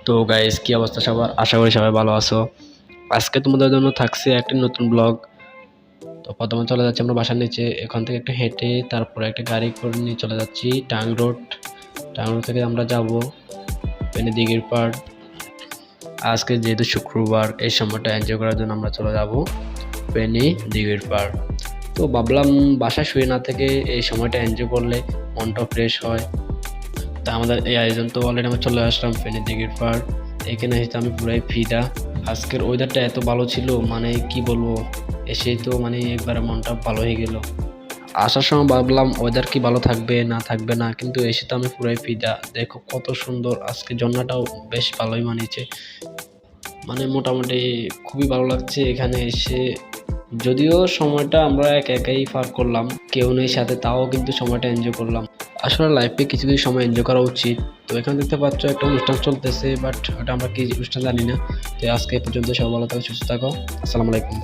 তো গাইস, কি অবস্থা সবার? আশা করি সবাই ভালো আছো। আজকে তোমাদের জন্য থাকছে একটি নতুন ব্লগ। তো প্রথমে চলে যাচ্ছি আমরা বাসার নিচে, এখান থেকে একটু হেঁটে তারপরে একটা গাড়ি করে নিয়ে চলে যাচ্ছি টাং রোড থেকে আমরা যাব ফেনী দিঘির পাড়। আজকে যেহেতু শুক্রবার, এই সময়টা এনজয় করার জন্য আমরা চলে যাব ফেনী দিঘির পাড়। তো ভাবলাম বাসায় শুয়ে না থেকে এই সময়টা এনজয় করলে মনটা ফ্রেশ হয়। তা আমাদের এই আয়োজন তো অলরেডি আমরা চলে আসলাম ফেনী দিঘির পাড়। এখানে এসে আমি পুরাই ফিদা। আজকের ওয়েদারটা এত ভালো ছিল, মানে কি বলবো, এসেই তো মানে একবারে মনটা ভালো হয়ে গেল। আসার সময় ভাবলাম ওয়েদার কি ভালো থাকবে না থাকবে না, কিন্তু এসে তো আমি পুরাই ফিদা। দেখো কত সুন্দর, আজকে ঝর্ণাটাও বেশ ভালোই মানিয়েছে, মানে মোটামুটি খুবই ভালো লাগছে এখানে এসে। যদিও সময়টা আমরা একাই পার করলাম, কেউ নেই সাথে, তাও কিন্তু সময়টা এনজয় করলাম। আসলে লাইফে কিছু কিছু সময় এনজয় করা উচিত। তো এখানে দেখতে পাচ্ছ একটা অনুষ্ঠান চলতেছে, বাট ওটা আমরা কি অনুষ্ঠান জানি না। তো আজকে এই পর্যন্ত, সব ভালো থাকো, সুস্থ থাকো। আসসালামু আলাইকুম।